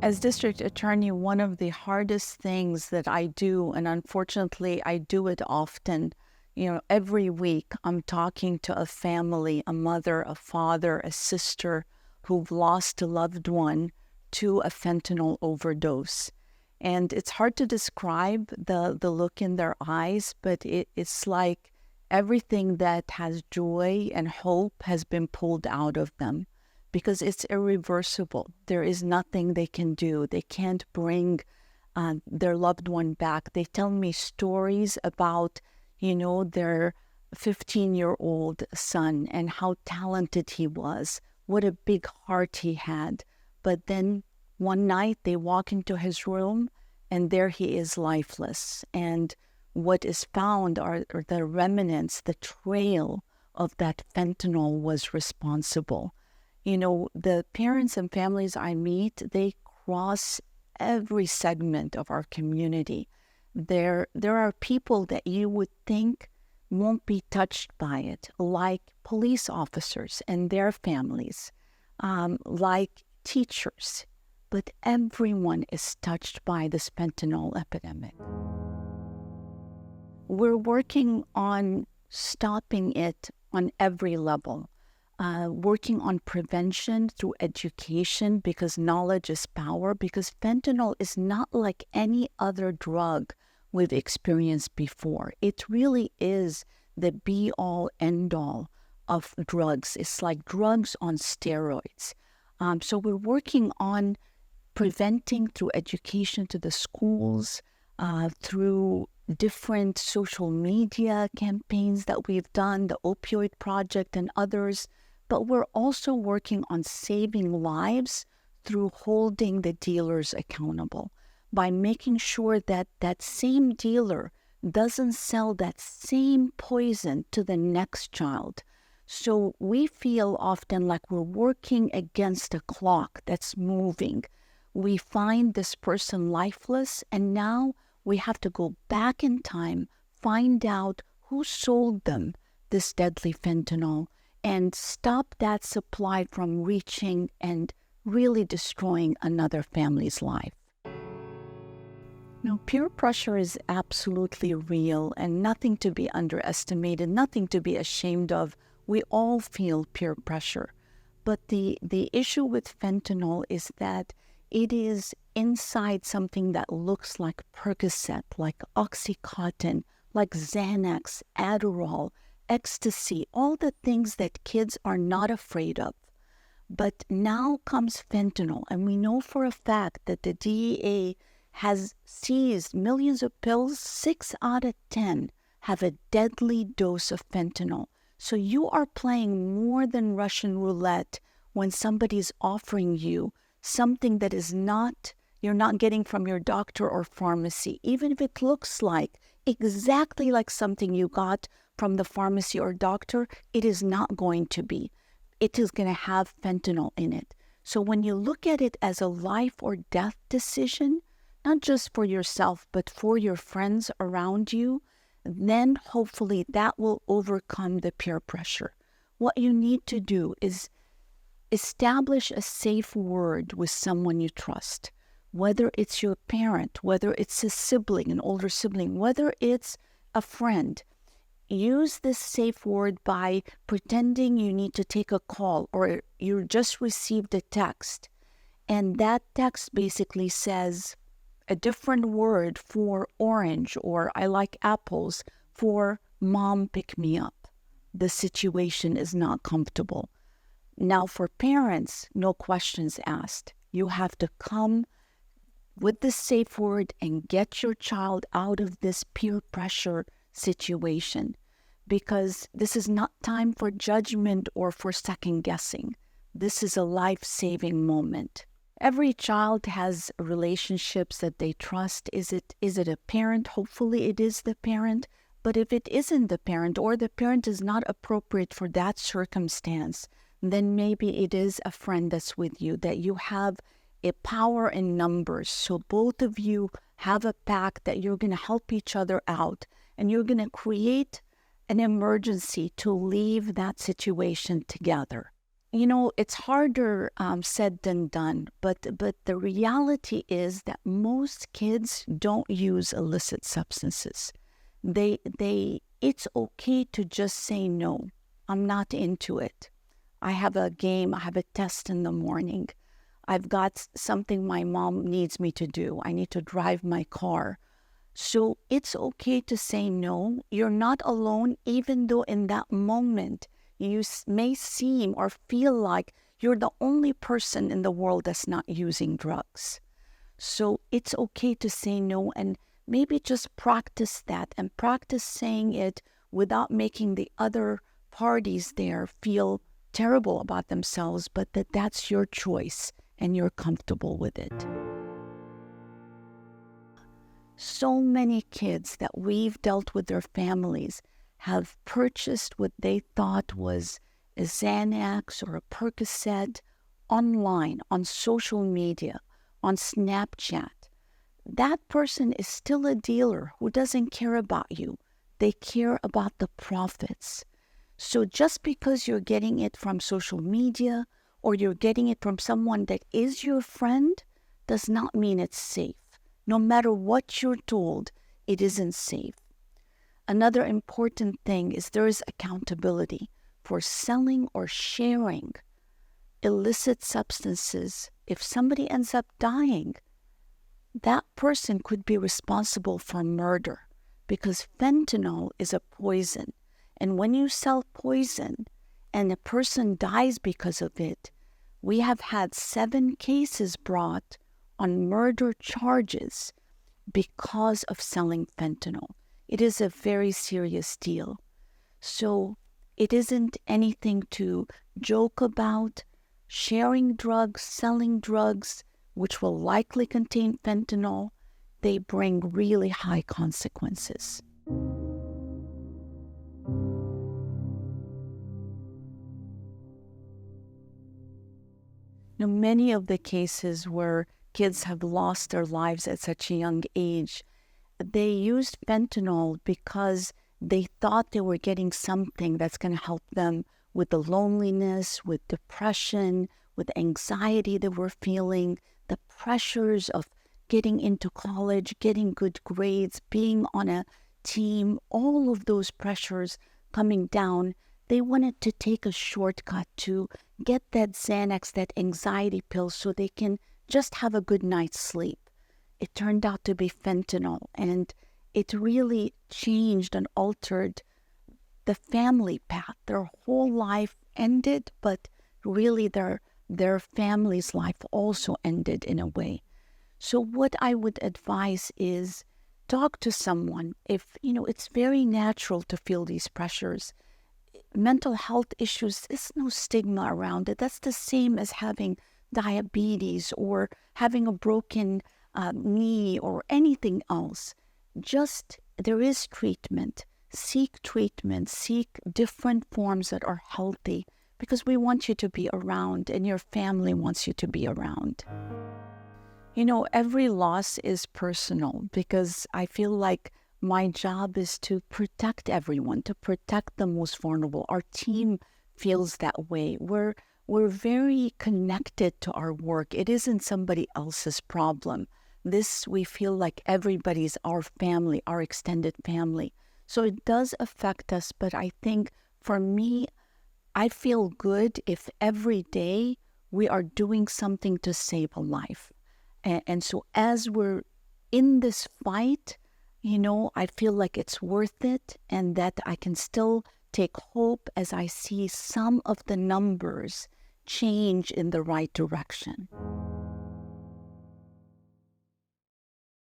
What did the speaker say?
As district attorney, one of the hardest things that I do, and unfortunately I do it often, every week I'm talking to a family, a mother, a father, a sister who've lost a loved one to a fentanyl overdose. And it's hard to describe the look in their eyes, but it's like everything that has joy and hope has been pulled out of them because it's irreversible. There is nothing they can do. They can't bring their loved one back. They tell me stories about, their 15-year-old son and how talented he was, what a big heart he had. But then one night they walk into his room and there he is lifeless. And what is found are the remnants, the trail of that fentanyl was responsible. The parents and families I meet, they cross every segment of our community. There are people that you would think won't be touched by it, like police officers and their families, like teachers. But everyone is touched by this fentanyl epidemic. We're working on stopping it on every level. Working on prevention through education because knowledge is power, because fentanyl is not like any other drug we've experienced before. It really is the be-all, end-all of drugs. It's like drugs on steroids. So we're working on preventing through education to the schools, through different social media campaigns that we've done, the Opioid Project and others. But we're also working on saving lives through holding the dealers accountable by making sure that that same dealer doesn't sell that same poison to the next child. So we feel often like we're working against a clock that's moving. We find this person lifeless, and now we have to go back in time, find out who sold them this deadly fentanyl, and stop that supply from reaching and really destroying another family's life. Now, peer pressure is absolutely real and nothing to be underestimated, nothing to be ashamed of. We all feel peer pressure. But the issue with fentanyl is that it is inside something that looks like Percocet, like Oxycontin, like Xanax, Adderall, ecstasy, all the things that kids are not afraid of. But now comes fentanyl, and we know for a fact that the DEA has seized millions of pills. 6 out of 10 have a deadly dose of fentanyl. So you are playing more than Russian roulette when somebody's offering you something that you're not getting from your doctor or pharmacy, even if it looks like exactly like something you got from the pharmacy or doctor. It is not going to be. It is going to have fentanyl in it. So when you look at it as a life or death decision, not just for yourself, but for your friends around you, then hopefully that will overcome the peer pressure. What you need to do is establish a safe word with someone you trust, whether it's your parent, whether it's a sibling, an older sibling, whether it's a friend. Use this safe word by pretending you need to take a call or you just received a text. And that text basically says a different word for orange, or I like apples, for mom, pick me up. The situation is not comfortable. Now for parents, no questions asked. You have to come with the safe word and get your child out of this peer pressure situation, because this is not time for judgment or for second guessing. This is a life-saving moment. Every child has relationships that they trust. Is it a parent? Hopefully it is the parent. But if it isn't the parent, or the parent is not appropriate for that circumstance, then maybe it is a friend that's with you, that you have a power in numbers. So both of you have a pact that you're going to help each other out, and you're going to create an emergency to leave that situation together. It's harder said than done, but the reality is that most kids don't use illicit substances. It's okay to just say no. I'm not into it. I have a game, I have a test in the morning. I've got something my mom needs me to do. I need to drive my car. So it's okay to say no. You're not alone, even though in that moment you may seem or feel like you're the only person in the world that's not using drugs. So it's okay to say no, and maybe just practice that and practice saying it without making the other parties there feel terrible about themselves, but that's your choice and you're comfortable with it. So many kids that we've dealt with their families have purchased what they thought was a Xanax or a Percocet online, on social media, on Snapchat. That person is still a dealer who doesn't care about you. They care about the profits. So just because you're getting it from social media or you're getting it from someone that is your friend does not mean it's safe. No matter what you're told, it isn't safe. Another important thing is there is accountability for selling or sharing illicit substances. If somebody ends up dying, that person could be responsible for murder because fentanyl is a poison. And when you sell poison and a person dies because of it, we have had 7 cases brought on murder charges because of selling fentanyl. It is a very serious deal. So it isn't anything to joke about. Sharing drugs, selling drugs, which will likely contain fentanyl, they bring really high consequences. Now, many of the cases where kids have lost their lives at such a young age, they used fentanyl because they thought they were getting something that's going to help them with the loneliness, with depression, with anxiety they were feeling, the pressures of getting into college, getting good grades, being on a team, all of those pressures coming down. They wanted to take a shortcut to get that Xanax, that anxiety pill, so they can just have a good night's sleep. It turned out to be fentanyl, and it really changed and altered the family path. Their whole life ended, but really their family's life also ended in a way. So what I would advise is talk to someone. If, it's very natural to feel these pressures. Mental health issues, there's no stigma around it. That's the same as having diabetes or having a broken knee or anything else. Just, there is treatment. Seek treatment. Seek different forms that are healthy because we want you to be around and your family wants you to be around. Every loss is personal because I feel like my job is to protect everyone, to protect the most vulnerable. Our team feels that way. We're very connected to our work. It isn't somebody else's problem. This, we feel like everybody's our family, our extended family. So it does affect us, but I think for me, I feel good if every day we are doing something to save a life. And so as we're in this fight, I feel like it's worth it and that I can still take hope as I see some of the numbers change in the right direction.